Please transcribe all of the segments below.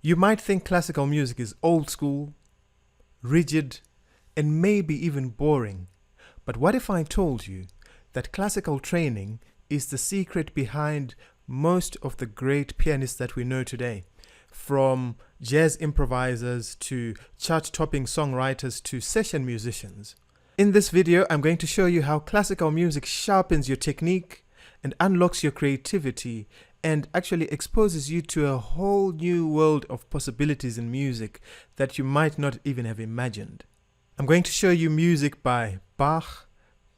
You might think classical music is old school, rigid, and maybe even boring. But what if I told you that classical training is the secret behind most of the great pianists that we know today? From jazz improvisers to chart-topping songwriters to session musicians. In this video, I'm going to show you how classical music sharpens your technique and unlocks your creativity and actually exposes you to a whole new world of possibilities in music that you might not even have imagined. I'm going to show you music by Bach,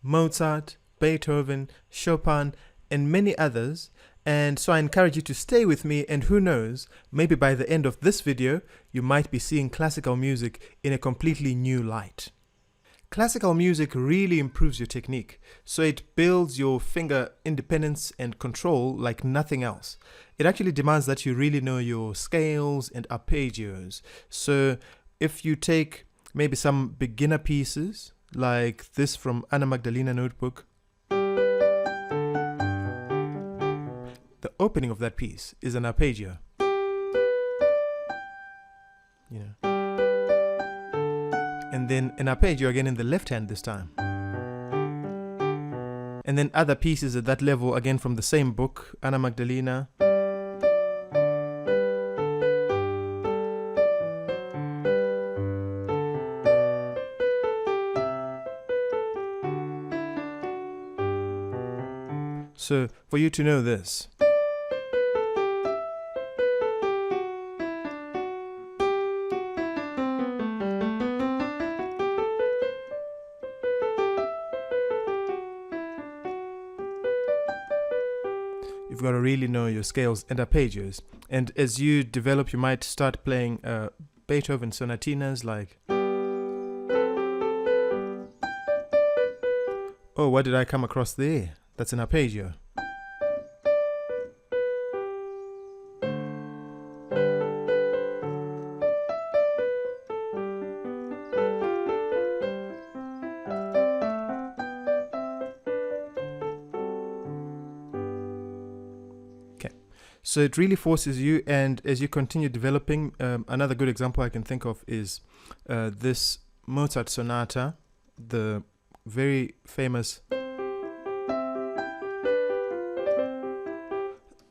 Mozart, Beethoven, Chopin, and many others. And so I encourage you to stay with me, and who knows, maybe by the end of this video, you might be seeing classical music in a completely new light. Classical music really improves your technique, so it builds your finger independence and control like nothing else. It actually demands that you really know your scales and arpeggios. So if you take maybe some beginner pieces, like this from Anna Magdalena Notebook, the opening of that piece is an arpeggio. And then an arpeggio again in the left hand this time. And then other pieces at that level again from the same book, Anna Magdalena. So for you to know this, you've got to really know your scales and arpeggios. And as you develop, you might start playing Beethoven sonatinas like, oh, what did I come across there? That's an arpeggio. So it really forces you, and as you continue developing, another good example I can think of is this Mozart sonata, the very famous.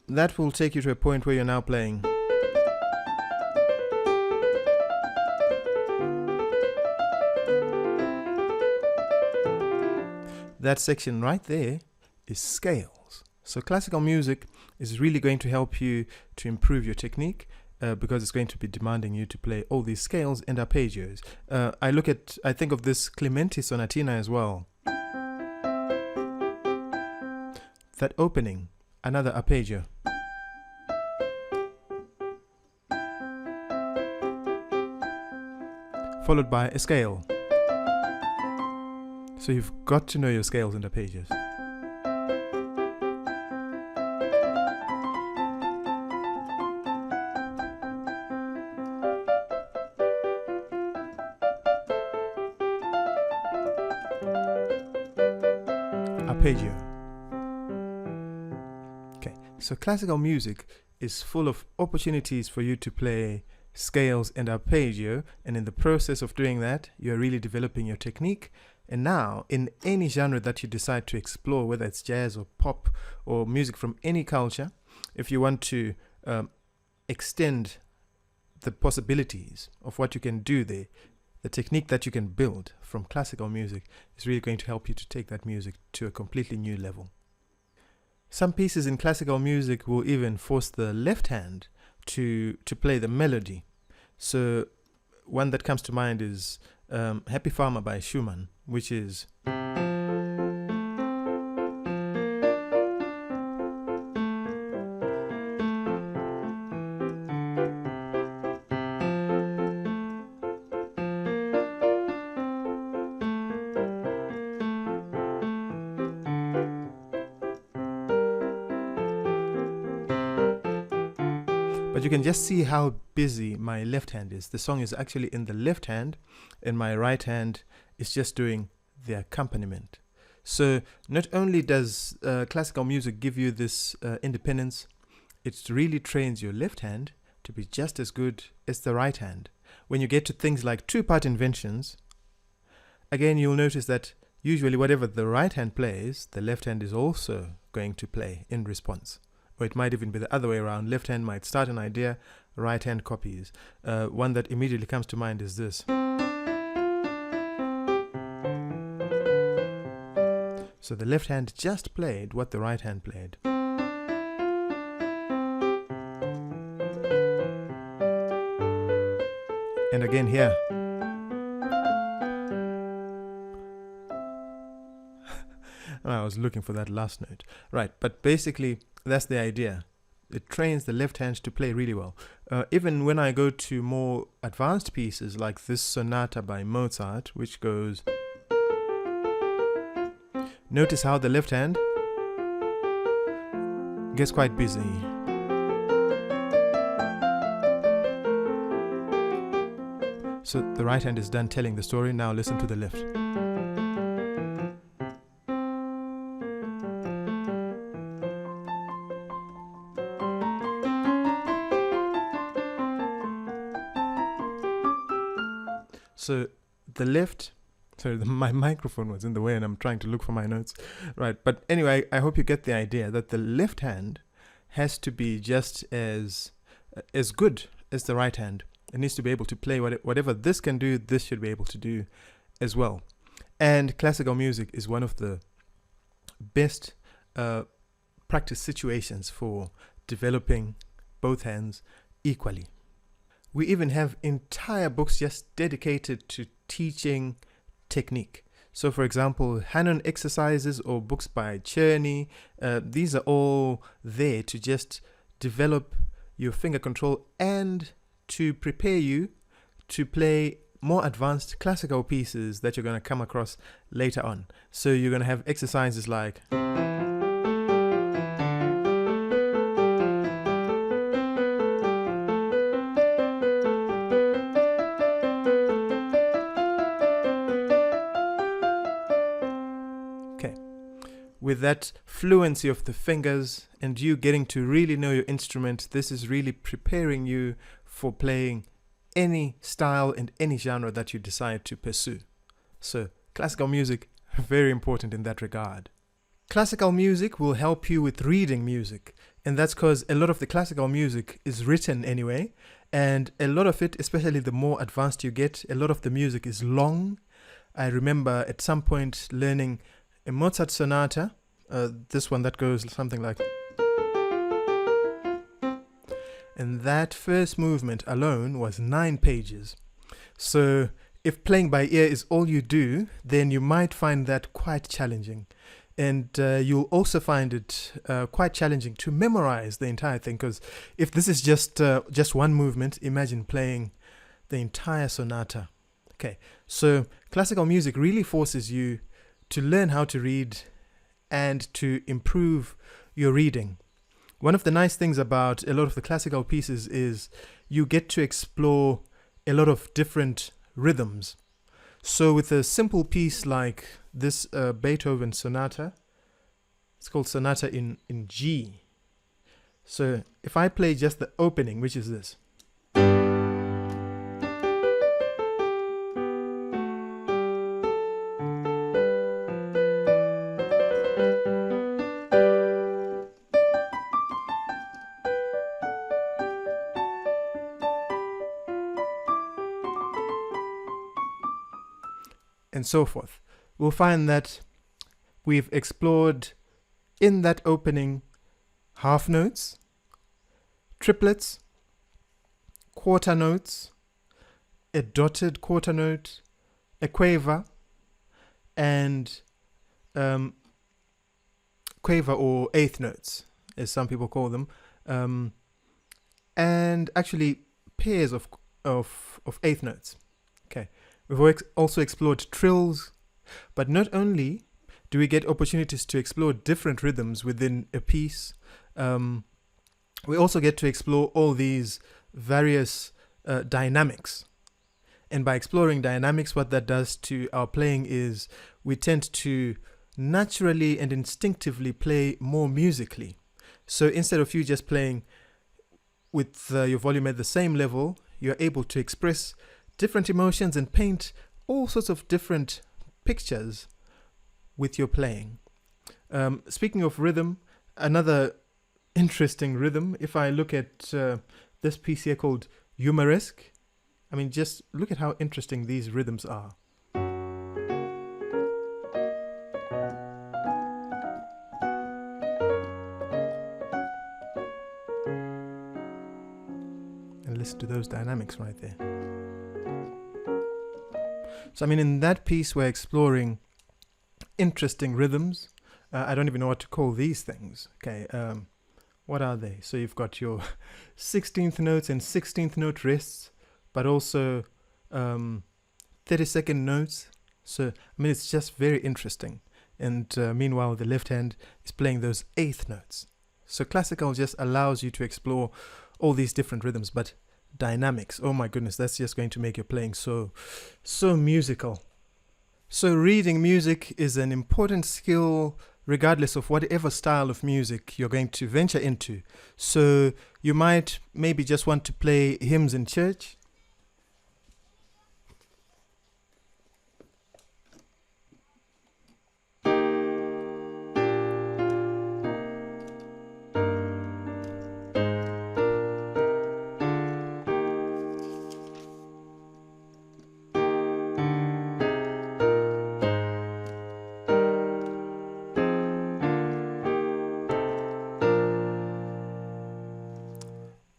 That will take you to a point where you're now playing. That section right there is scales. So classical music is really going to help you to improve your technique because it's going to be demanding you to play all these scales and arpeggios. I think of this Clementi sonatina as well. That opening, another arpeggio. Followed by a scale. So you've got to know your scales and arpeggios. Arpeggio. Okay, so classical music is full of opportunities for you to play scales and arpeggio, and in the process of doing that, you're really developing your technique. And now, in any genre that you decide to explore, whether it's jazz or pop or music from any culture, if you want to extend the possibilities of what you can do there, the technique that you can build from classical music is really going to help you to take that music to a completely new level. Some pieces in classical music will even force the left hand to play the melody. So one that comes to mind is Happy Farmer by Schumann, which is but you can just see how busy my left hand is. The song is actually in the left hand, and my right hand is just doing the accompaniment. So not only does classical music give you this independence, it really trains your left hand to be just as good as the right hand. When you get to things like two-part inventions, again, you'll notice that usually whatever the right hand plays, the left hand is also going to play in response. Or it might even be the other way around. Left hand might start an idea, right hand copies. One that immediately comes to mind is this. So the left hand just played what the right hand played. And again here. I was looking for that last note. Right, but basically that's the idea. It trains the left hand to play really well. Even when I go to more advanced pieces like this sonata by Mozart, which goes... Notice how the left hand gets quite busy. So the right hand is done telling the story. Now listen to the left. So the left, sorry, my microphone was in the way and I'm trying to look for my notes. Right, but anyway, I hope you get the idea that the left hand has to be just as good as the right hand. It needs to be able to play whatever this can do, this should be able to do as well. And classical music is one of the best practice situations for developing both hands equally. We even have entire books just dedicated to teaching technique. So for example, Hanon exercises or books by Czerny, these are all there to just develop your finger control and to prepare you to play more advanced classical pieces that you're going to come across later on. So you're going to have exercises like... With that fluency of the fingers and you getting to really know your instrument, this is really preparing you for playing any style and any genre that you decide to pursue. So classical music, very important in that regard. Classical music will help you with reading music, and that's because a lot of the classical music is written anyway, and a lot of it, especially the more advanced you get, a lot of the music is long. I remember at some point learning a Mozart sonata, this one that goes something like... And that first movement alone was 9 pages. So if playing by ear is all you do, then you might find that quite challenging. And you'll also find it quite challenging to memorize the entire thing, because if this is just one movement, imagine playing the entire sonata. Okay, so classical music really forces you to learn how to read and to improve your reading. One of the nice things about a lot of the classical pieces is you get to explore a lot of different rhythms. So with a simple piece like this Beethoven sonata, it's called Sonata in G. So if I play just the opening, which is this. And so forth. We'll find that we've explored in that opening half notes, triplets, quarter notes, a dotted quarter note, a quaver, and quaver or eighth notes, as some people call them, and actually pairs of eighth notes. Okay. We've also explored trills, but not only do we get opportunities to explore different rhythms within a piece, we also get to explore all these various dynamics. And by exploring dynamics, what that does to our playing is we tend to naturally and instinctively play more musically. So instead of you just playing with your volume at the same level, you're able to express different emotions and paint all sorts of different pictures with your playing. Speaking of rhythm, another interesting rhythm, if I look at this piece here called Humoresque, I mean, just look at how interesting these rhythms are. And listen to those dynamics right there. So, I mean, in that piece, we're exploring interesting rhythms. I don't even know what to call these things. Okay, what are they? So you've got your 16th notes and 16th note rests, but also 30-second notes. So, I mean, it's just very interesting. And meanwhile, the left hand is playing those 8th notes. So classical just allows you to explore all these different rhythms, but dynamics, oh my goodness, that's just going to make your playing so musical. So reading music is an important skill regardless of whatever style of music you're going to venture into. So you might maybe just want to play hymns in church.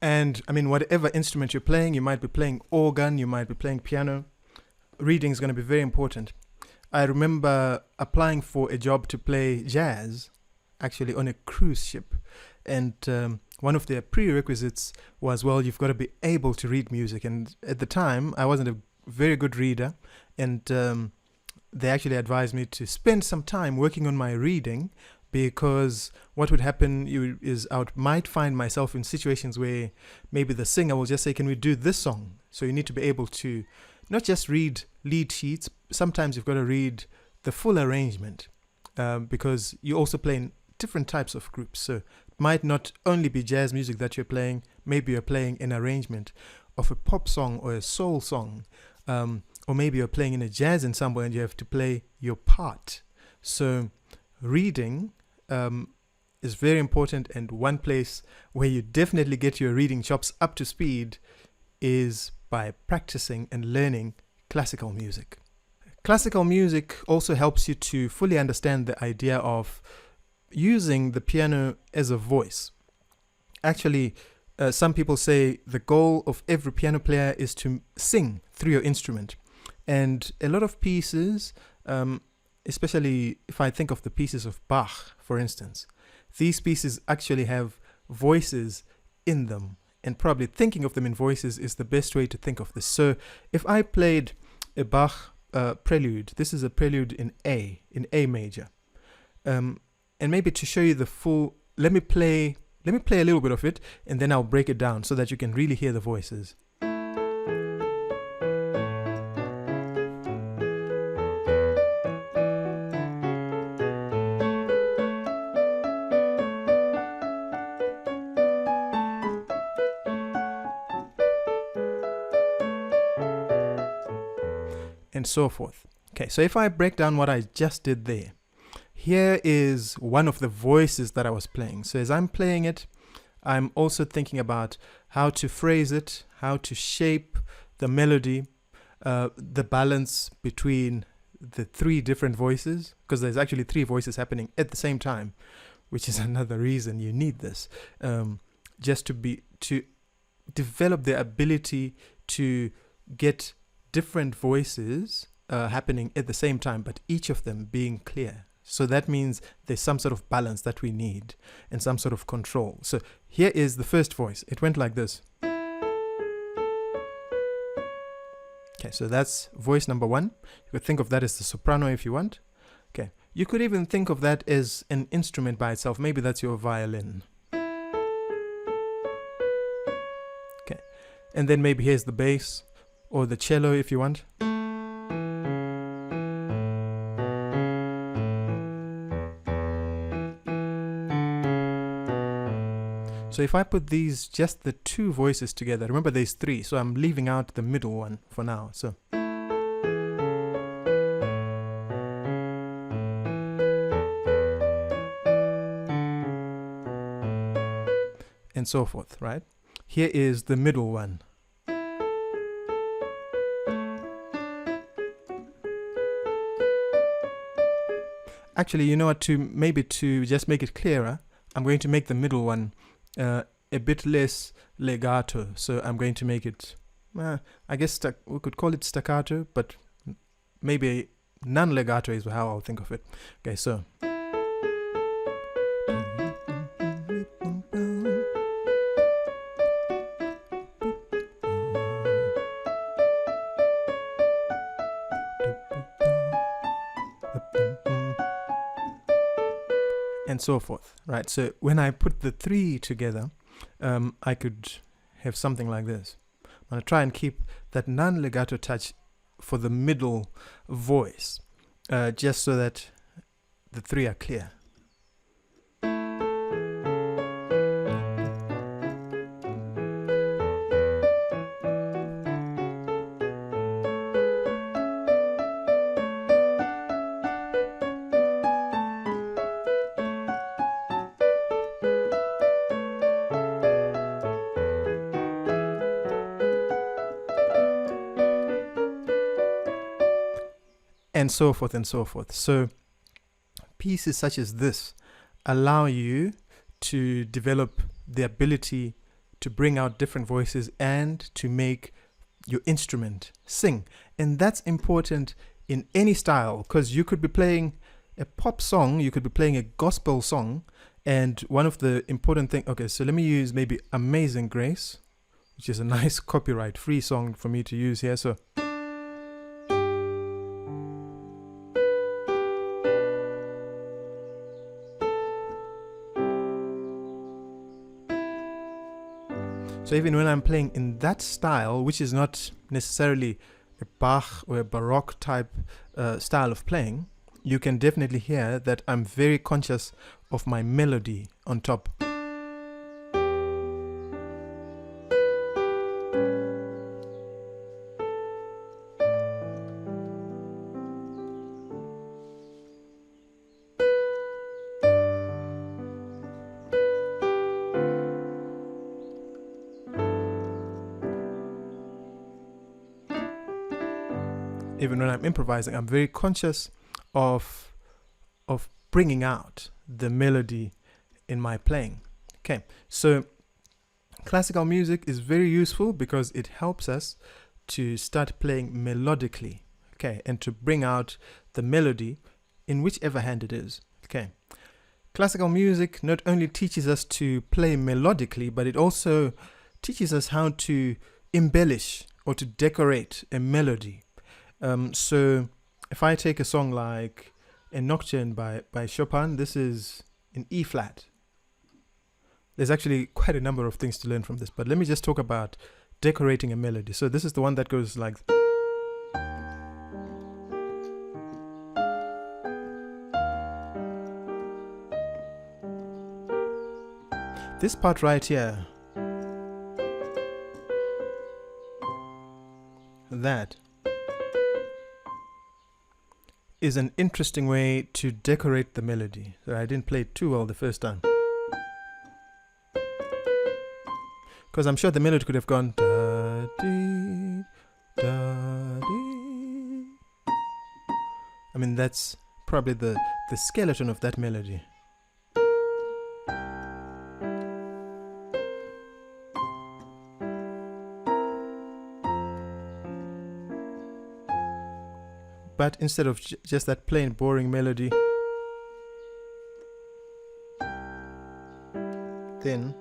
And I mean, whatever instrument you're playing, you might be playing organ, you might be playing piano. Reading is going to be very important. I remember applying for a job to play jazz, actually on a cruise ship. And one of their prerequisites was, well, you've got to be able to read music. And at the time, I wasn't a very good reader. And they actually advised me to spend some time working on my reading, because what would happen is I might find myself in situations where maybe the singer will just say, can we do this song? So you need to be able to not just read lead sheets. Sometimes you've got to read the full arrangement, because you also play in different types of groups. So it might not only be jazz music that you're playing. Maybe you're playing an arrangement of a pop song or a soul song, or maybe you're playing in a jazz ensemble and you have to play your part. So reading is very important, and one place where you definitely get your reading chops up to speed is by practicing and learning classical music. Classical music also helps you to fully understand the idea of using the piano as a voice. Actually, some people say the goal of every piano player is to sing through your instrument. And a lot of pieces, especially if I think of the pieces of Bach, for instance, these pieces actually have voices in them, and probably thinking of them in voices is the best way to think of this. So if I played a Bach prelude, this is a prelude in A major, and maybe to show you the full, let me play a little bit of it, and then I'll break it down so that you can really hear the voices. And so forth. Okay, so if I break down what I just did there, here is one of the voices that I was playing. So as I'm playing it, I'm also thinking about how to phrase it, how to shape the melody, the balance between the three different voices, because there's actually three voices happening at the same time, which is another reason you need this, just to develop the ability to get different voices happening at the same time, but each of them being clear. So that means there's some sort of balance that we need and some sort of control. So here is the first voice. It went like this. Okay, so that's voice number one. You could think of that as the soprano if you want. Okay, you could even think of that as an instrument by itself. Maybe that's your violin. Okay, and then maybe here's the bass, or the cello if you want. So So if I put these, just the two voices together, remember there's three, so I'm leaving out the middle one for now. So and so forth, right? Here is the middle one. Actually, you know what, to just make it clearer, I'm going to make the middle one a bit less legato. So I'm going to make it, I guess we could call it staccato, but maybe non-legato is how I'll think of it. Okay, so. And so forth, right? So when I put the three together, I could have something like this. I'm going to try and keep that non-legato touch for the middle voice, just so that the three are clear. And so forth and so forth. So pieces such as this allow you to develop the ability to bring out different voices and to make your instrument sing. And that's important in any style, because you could be playing a pop song, you could be playing a gospel song, and one of the important things, okay, so let me use maybe Amazing Grace, which is a nice copyright-free song for me to use here. So So even when I'm playing in that style, which is not necessarily a Bach or a Baroque type style of playing, you can definitely hear that I'm very conscious of my melody on top. Even when I'm improvising, I'm very conscious of bringing out the melody in my playing. Okay, so classical music is very useful because it helps us to start playing melodically, okay, and to bring out the melody in whichever hand it is. Okay, classical music not only teaches us to play melodically, but it also teaches us how to embellish or to decorate a melody. So if I take a song like a Nocturne by Chopin, this is in E flat. There's actually quite a number of things to learn from this, but let me just talk about decorating a melody. So this is the one that goes like, this part right here, that is an interesting way to decorate the melody. So I didn't play it too well the first time, because I'm sure the melody could have gone da dee da dee. I mean, that's probably the skeleton of that melody. But instead of just that plain boring melody, then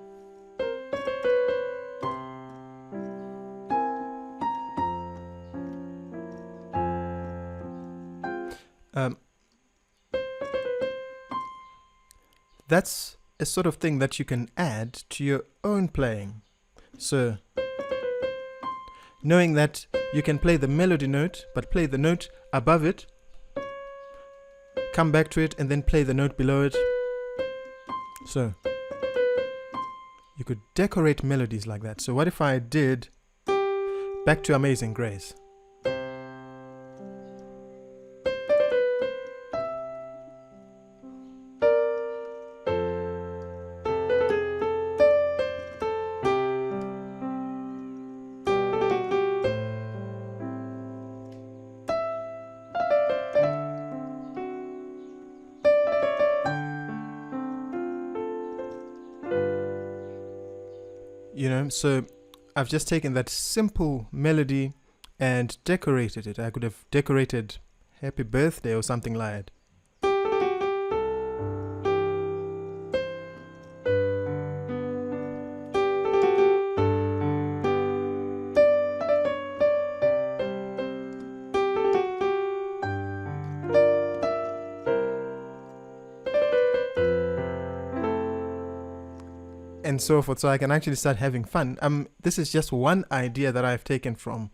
that's a sort of thing that you can add to your own playing. So knowing that you can play the melody note, but play the note above it, come back to it, and then play the note below it. So You could decorate melodies like that. So what if I did Back to Amazing Grace? You know, so I've just taken that simple melody and decorated it. I could have decorated Happy Birthday or something like that. And so forth, so I can actually start having fun. This is just one idea that I've taken from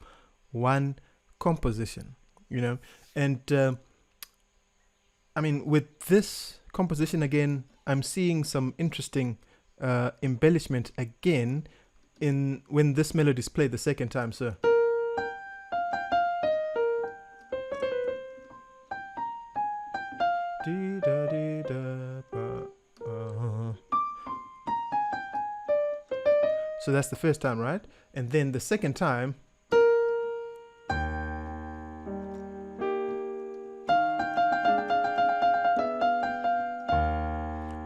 one composition, you know. And I mean, with this composition again, I'm seeing some interesting embellishment again in when this melody is played the second time. So dee da dee da ba, so that's the first time, right? And then the second time,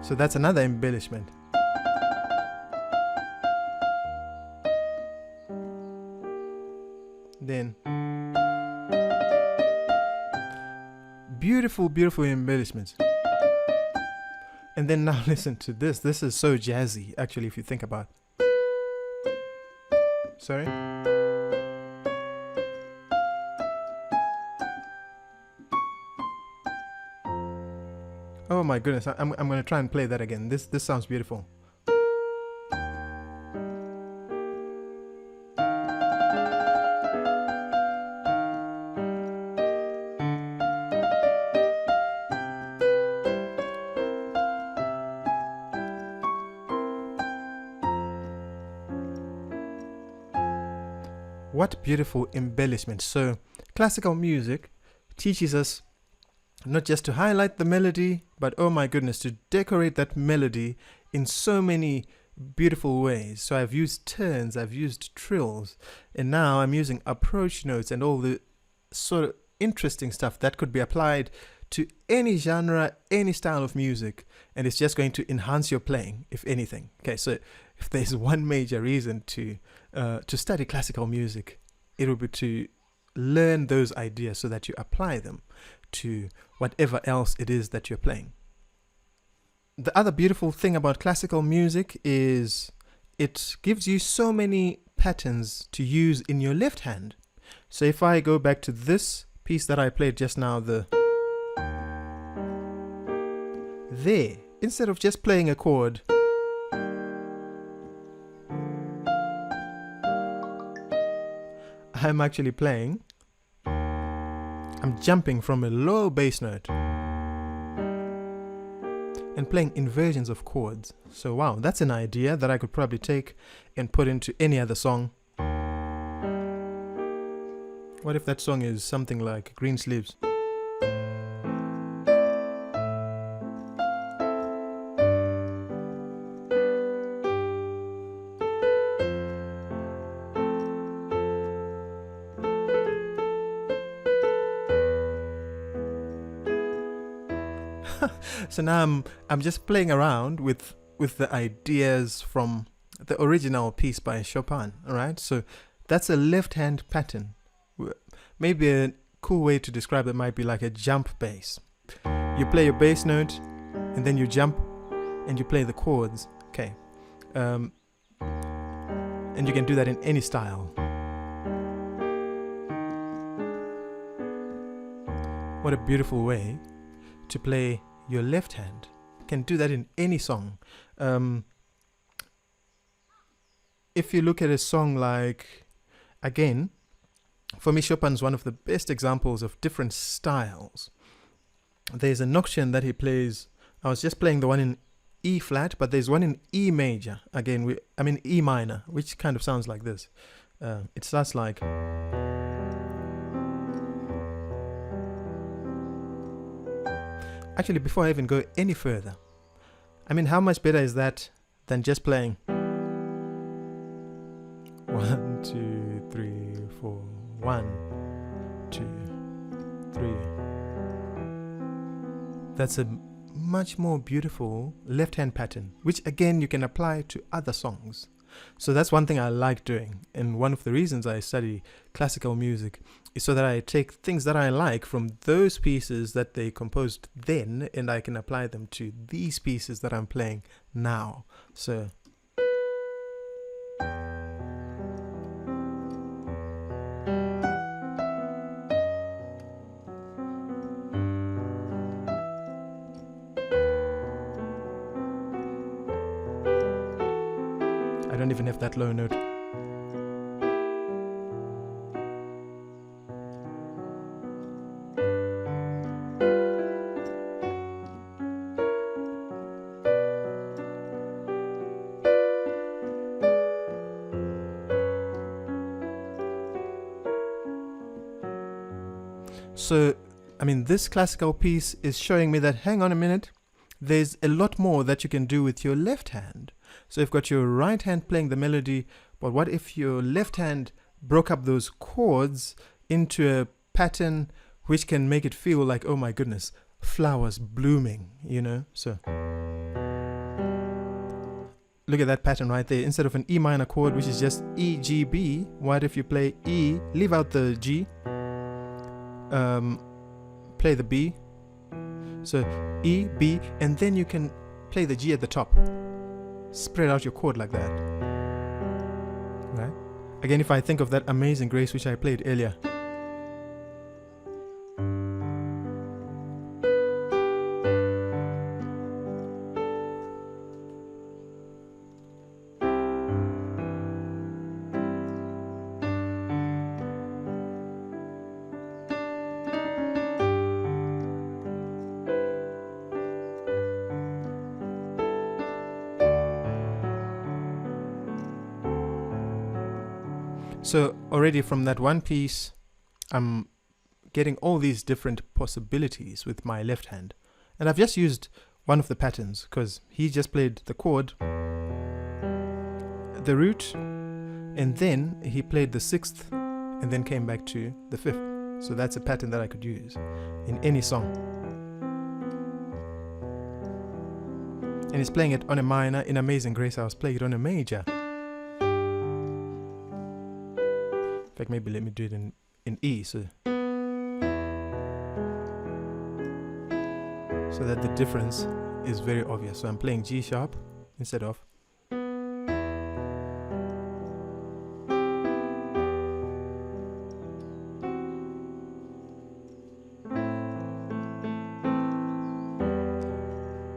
so that's another embellishment. Then beautiful, beautiful embellishments. And then now listen to this. This is so jazzy, actually, if you think about it. Sorry. Oh my goodness, I'm going to try and play that again. This sounds beautiful. What beautiful embellishment. So classical music teaches us not just to highlight the melody, but oh my goodness, to decorate that melody in so many beautiful ways. So I've used turns, I've used trills, and now I'm using approach notes and all the sort of interesting stuff that could be applied to any genre, any style of music, and it's just going to enhance your playing, if anything. Okay, so if there's one major reason to study classical music, it would be to learn those ideas so that you apply them to whatever else it is that you're playing. The other beautiful thing about classical music is it gives you so many patterns to use in your left hand. So if I go back to this piece that I played just now, there, instead of just playing a chord, I'm actually playing, I'm jumping from a low bass note and playing inversions of chords. So wow, that's an idea that I could probably take and put into any other song. What if that song is something like Green Sleeves? So now I'm just playing around with the ideas from the original piece by Chopin, all right? So that's a left-hand pattern. Maybe a cool way to describe it might be like a jump bass. You play your bass note, and then you jump, and you play the chords, okay? And you can do that in any style. What a beautiful way to play your left hand. You can do that in any song. If you look at a song like, again, for me, Chopin's one of the best examples of different styles. There's a nocturne that he plays. I was just playing the one E flat, but there's one in E major. Again, E minor, which kind of sounds like this. It starts like. Actually, before I even go any further, how much better is that than just playing 1, 2, 3, 4, 1, 2, 3. That's a much more beautiful left-hand pattern, which again you can apply to other songs. So that's one thing I like doing, and one of the reasons I study classical music is so that I take things that I like from those pieces that they composed then, and I can apply them to these pieces that I'm playing now. So I don't even have that low note. So, this classical piece is showing me that, hang on a minute, there's a lot more that you can do with your left hand. So you've got your right hand playing the melody, but what if your left hand broke up those chords into a pattern which can make it feel like, oh my goodness, flowers blooming, So look at that pattern right there. Instead of an E minor chord, which is just E, G, B, what if you play E, leave out the G, play the B, so E, B, and then you can play the G at the top. Spread out your chord like that. Right? Again, if I think of that Amazing Grace which I played earlier. So already from that one piece, I'm getting all these different possibilities with my left hand. And I've just used one of the patterns because he just played the chord, the root, and then he played the sixth and then came back to the fifth. So that's a pattern that I could use in any song. And he's playing it on a minor. In Amazing Grace, I was playing it on a major. In fact, maybe let me do it in E, so that the difference is very obvious. So I'm playing G sharp instead of.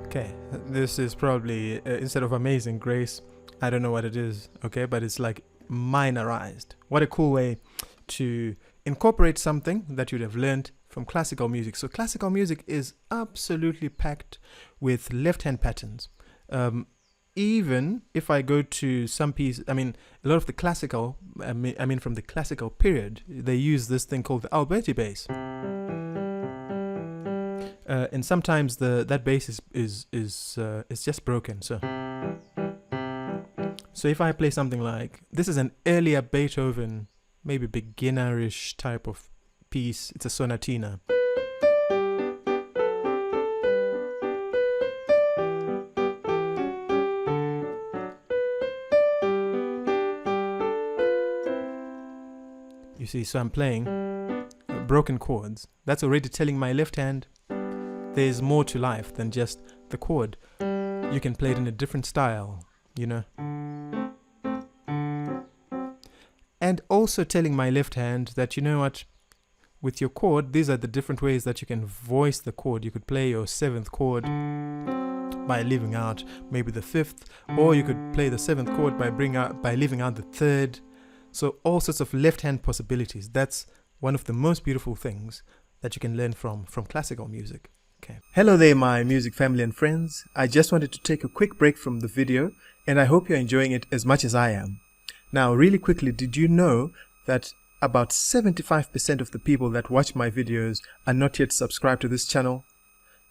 Okay, this is probably, instead of Amazing Grace, I don't know what it is, okay, but it's like minorized. What a cool way to incorporate something that you'd have learned from classical music. So classical music is absolutely packed with left-hand patterns. Even if I go to some piece, a lot of the classical, from the classical period, they use this thing called the Alberti bass. And sometimes that bass is just broken. So if I play something like, this is an earlier Beethoven, maybe beginnerish type of piece. It's a sonatina. You see, so I'm playing broken chords. That's already telling my left hand there's more to life than just the chord. You can play it in a different style, And also telling my left hand that, with your chord, these are the different ways that you can voice the chord. You could play your seventh chord by leaving out maybe the fifth, or you could play the seventh chord by leaving out the third. So all sorts of left-hand possibilities. That's one of the most beautiful things that you can learn from classical music. Okay. Hello there, my music family and friends. I just wanted to take a quick break from the video, and I hope you're enjoying it as much as I am. Now, really quickly, did you know that about 75% of the people that watch my videos are not yet subscribed to this channel?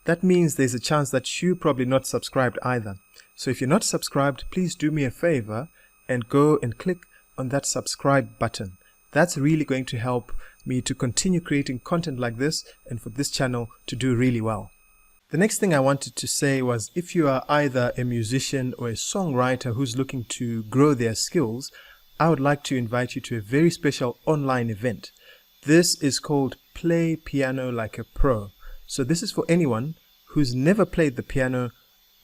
That means there's a chance that you're probably not subscribed either. So if you're not subscribed, please do me a favor and go and click on that subscribe button. That's really going to help me to continue creating content like this and for this channel to do really well. The next thing I wanted to say was, if you are either a musician or a songwriter who's looking to grow their skills, I would like to invite you to a very special online event. This is called Play Piano Like a Pro. So this is for anyone who's never played the piano,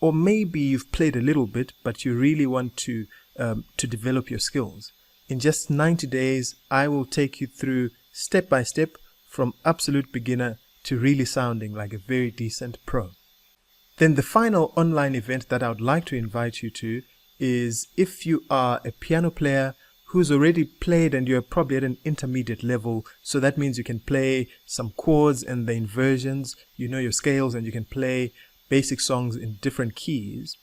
or maybe you've played a little bit but you really want to develop your skills. In just 90 days, I will take you through step by step from absolute beginner to really sounding like a very decent pro. Then the final online event that I would like to invite you to is, if you are a piano player who's already played and you're probably at an intermediate level, so that means you can play some chords and the inversions, you know your scales, and you can play basic songs in different keys.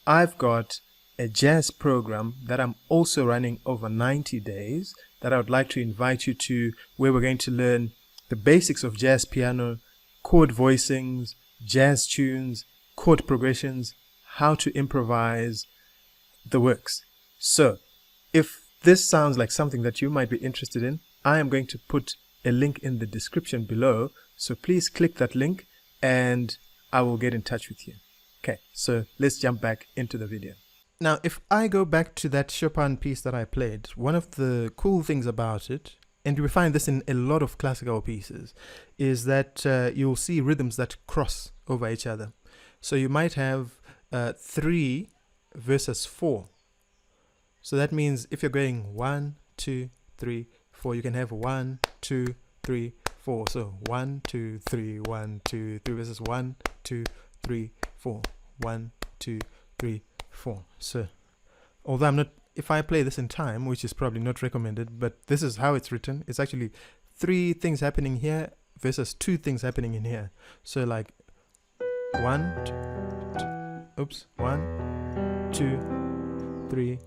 I've got a jazz program that I'm also running over 90 days that I would like to invite you to, where we're going to learn the basics of jazz piano, chord voicings, jazz tunes, chord progressions, how to improvise, the works. So if this sounds like something that you might be interested in, I am going to put a link in the description below, so please click that link and I will get in touch with you. Okay, so let's jump back into the video. Now, if I go back to that Chopin piece that I played, one of the cool things about it, and we find this in a lot of classical pieces, is that you'll see rhythms that cross over each other. So you might have 3 versus 4. So that means if you're going 1, 2, 3, 4, you can have 1, 2, 3, 4. So 1, 2, 3, 1, 2, 3 versus 1, 2, 3, 4, 1, 2, 3, 4. So although if I play this in time, which is probably not recommended, but this is how it's written. It's actually 3 things happening here versus 2 things happening in here. So like 1, 2, 3,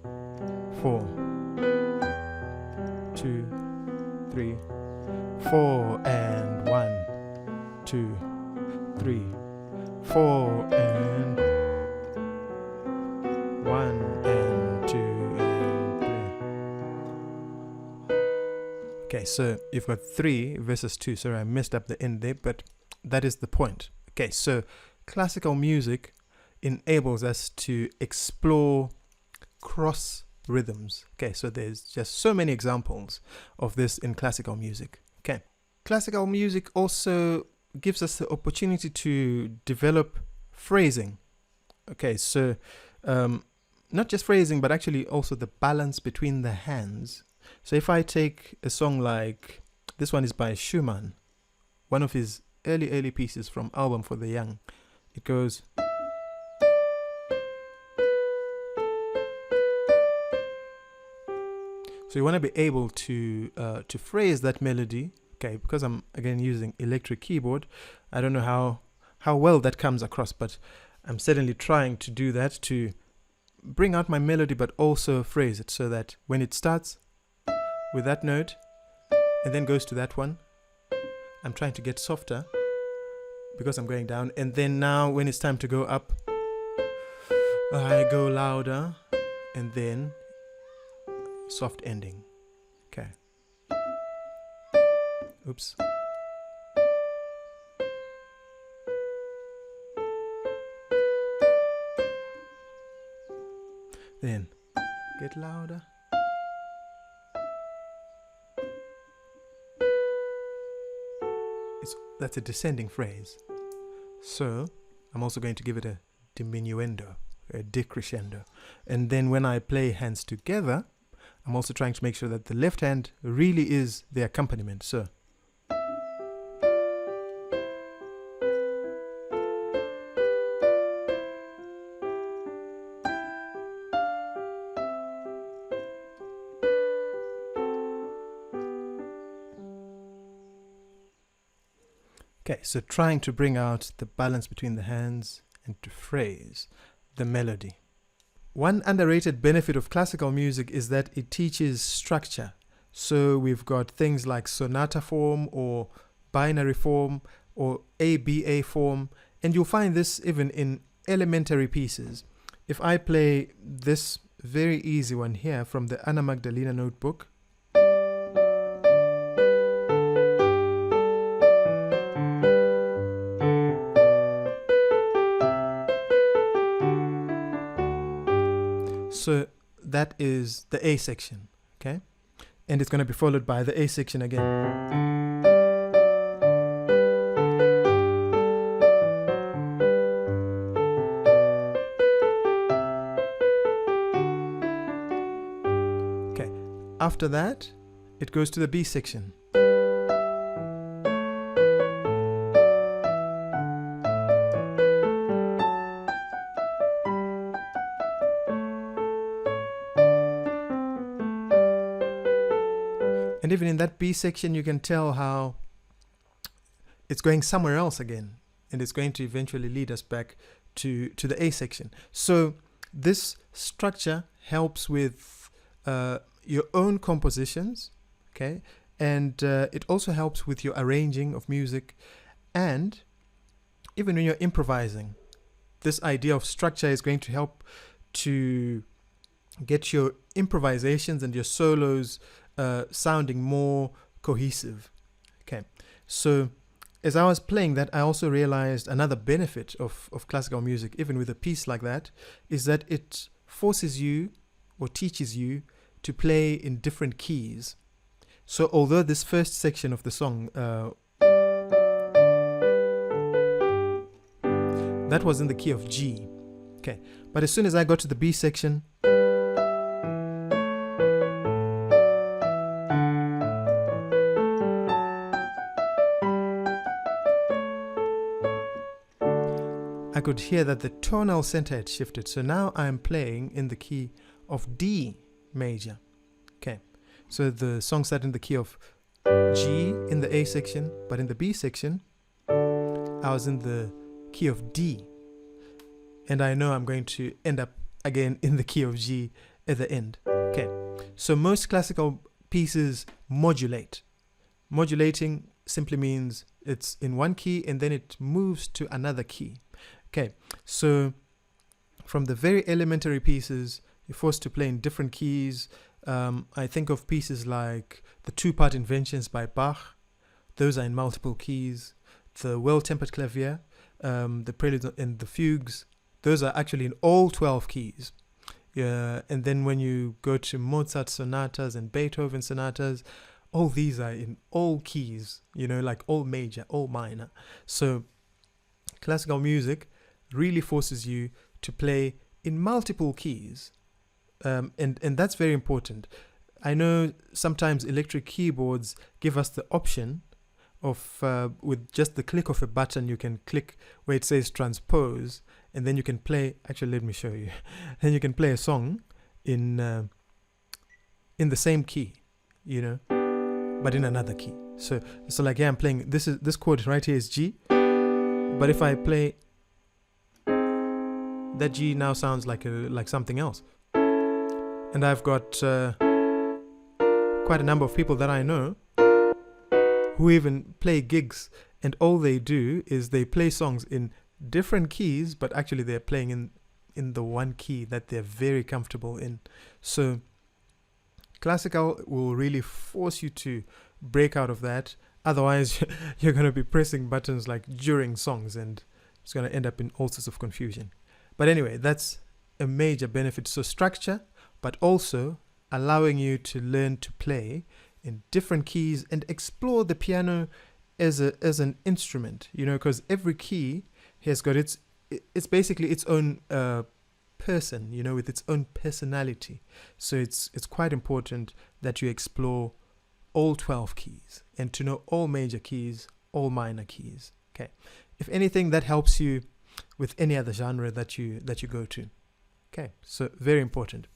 4, 2, 3, 4, and 1, 2, 3, 4, and 1, and 2, and 3. Okay, so you've got 3 versus 2. Sorry, I messed up the end there, but that is the point. Okay, so classical music enables us to explore cross rhythms. Okay, so there's just so many examples of this in classical music. Okay, classical music also gives us the opportunity to develop phrasing. Okay, so not just phrasing, but actually also the balance between the hands. So if I take a song like this, one is by Schumann, one of his early pieces from Album for the Young. It goes, so you want to be able to phrase that melody. Okay, because I'm again using electric keyboard, I don't know how well that comes across, but I'm certainly trying to do that, to bring out my melody but also phrase it, so that when it starts with that note and then goes to that one, I'm trying to get softer because I'm going down, and then now when it's time to go up, I go louder and then soft ending. Okay. Oops. Then get louder. That's a descending phrase. So I'm also going to give it a diminuendo, a decrescendo. And then when I play hands together, I'm also trying to make sure that the left hand really is the accompaniment. So Okay, so trying to bring out the balance between the hands and to phrase the melody. One underrated benefit of classical music is that it teaches structure. So we've got things like sonata form or binary form or ABA form, and you'll find this even in elementary pieces. If I play this very easy one here from the Anna Magdalena notebook, so that is the A section, okay? And it's going to be followed by the A section again. Okay, after that, it goes to the B section. And even in that B section, you can tell how it's going somewhere else again. And it's going to eventually lead us back to the A section. So this structure helps with your own compositions, okay? And it also helps with your arranging of music. And even when you're improvising, this idea of structure is going to help to get your improvisations and your solos sounding more cohesive. Okay, so as I was playing that, I also realized another benefit of classical music, even with a piece like that, is that it forces you or teaches you to play in different keys. So although this first section of the song, that was in the key of G, okay, but as soon as I got to the B section, I could hear that the tonal center had shifted. So now I'm playing in the key of D major. Okay, so the song started in the key of G in the A section, but in the B section, I was in the key of D. And I know I'm going to end up again in the key of G at the end. Okay, so most classical pieces modulate. Modulating simply means it's in one key and then it moves to another key. Okay, so from the very elementary pieces, you're forced to play in different keys. I think of pieces like the two-part inventions by Bach. Those are in multiple keys. The Well-Tempered Clavier, the Preludes and the Fugues, those are actually in all 12 keys. And then when you go to Mozart sonatas and Beethoven sonatas, all these are in all keys, like all major, all minor. So classical music really forces you to play in multiple keys. And that's very important. I know sometimes electric keyboards give us the option of, with just the click of a button, you can click where it says transpose, and then you can play, actually let me show you, then you can play a song in the same key, but in another key. So like here I'm playing, this chord right here is G, but if I play that G, now sounds like something else. And I've got quite a number of people that I know who even play gigs, and all they do is they play songs in different keys, but actually they're playing in the one key that they're very comfortable in. So classical will really force you to break out of that. Otherwise, you're going to be pressing buttons like during songs, and it's going to end up in all sorts of confusion. But anyway, that's a major benefit. So structure, but also allowing you to learn to play in different keys and explore the piano as an instrument, because every key has got it's basically its own person, with its own personality. So it's quite important that you explore all 12 keys and to know all major keys, all minor keys. Okay, if anything, that helps you with any other genre that you go to. Okay, so very important.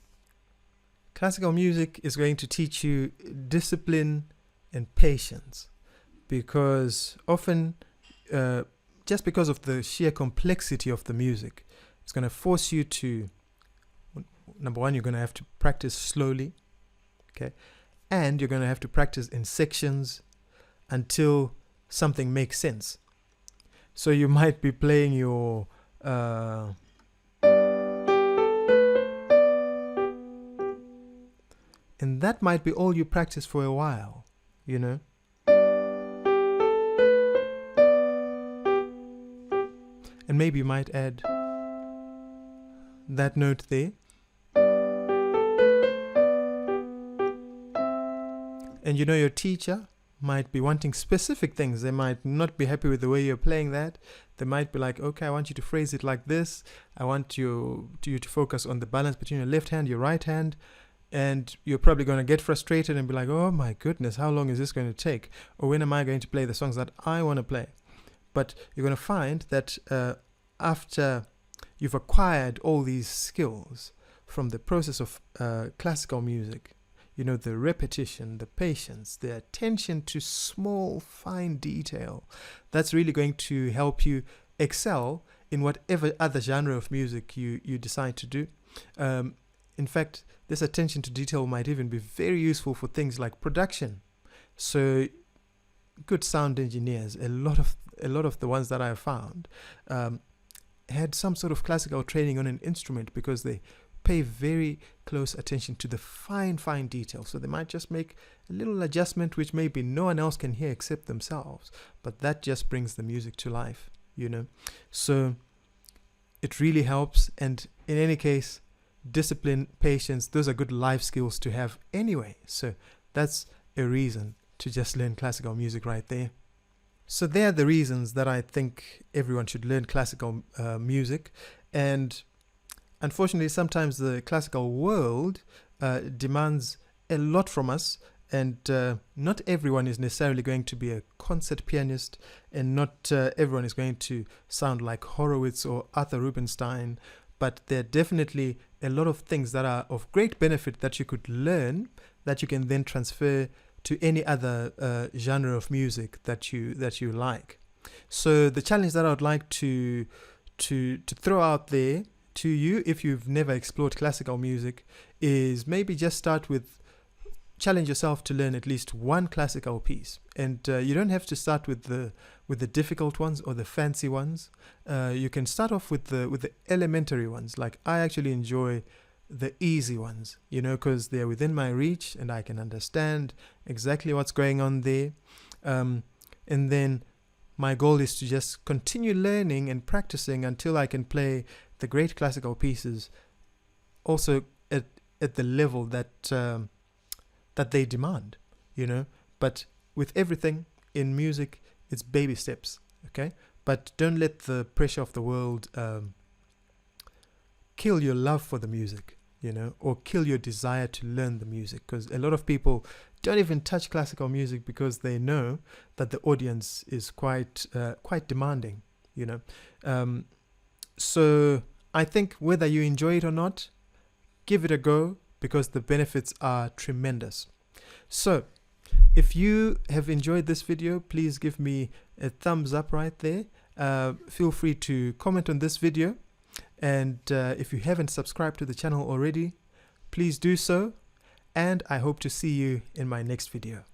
Classical music is going to teach you discipline and patience, because often just because of the sheer complexity of the music, it's going to force you to, number one, you're going to have to practice slowly, okay? And you're going to have to practice in sections until something makes sense. So you might be playing your and that might be all you practice for a while, you know. And maybe you might add that note there. And you know, your teacher might be wanting specific things. They might not be happy with the way you're playing that. They might be like, okay, I want you to phrase it like this. I want you to focus on the balance between your left hand, your right hand. And you're probably going to get frustrated and be like, oh my goodness, how long is this going to take? Or when am I going to play the songs that I want to play? But you're going to find that after you've acquired all these skills from the process of classical music, you know, the repetition, the patience, the attention to small, fine detail, that's really going to help you excel in whatever other genre of music you decide to do. In fact, this attention to detail might even be very useful for things like production. So good sound engineers, a lot of the ones that I have found had some sort of classical training on an instrument, because they pay very close attention to the fine detail. So they might just make a little adjustment which maybe no one else can hear except themselves, but that just brings the music to life, you know. So it really helps. And in any case, discipline, patience, those are good life skills to have anyway. So that's a reason to just learn classical music right there. So there are the reasons that I think everyone should learn classical music. And unfortunately, sometimes the classical world demands a lot from us, and not everyone is necessarily going to be a concert pianist, and not everyone is going to sound like Horowitz or Arthur Rubinstein. But there are definitely a lot of things that are of great benefit that you could learn, that you can then transfer to any other genre of music that you like. So the challenge that I would like to throw out there to you, if you've never explored classical music, is maybe just start with, challenge yourself to learn at least one classical piece. And you don't have to start with the difficult ones or the fancy ones. You can start off with the elementary ones. Like, I actually enjoy the easy ones, you know, because they're within my reach and I can understand exactly what's going on there. And then my goal is to just continue learning and practicing until I can play the great classical pieces also at the level that they demand, you know. But with everything in music, it's baby steps, okay? But don't let the pressure of the world kill your love for the music, you know, or kill your desire to learn the music. Because a lot of people don't even touch classical music because they know that the audience is quite demanding, you know. So I think whether you enjoy it or not, give it a go, because the benefits are tremendous. So if you have enjoyed this video, please give me a thumbs up right there. Feel free to comment on this video. And if you haven't subscribed to the channel already, please do so. And I hope to see you in my next video.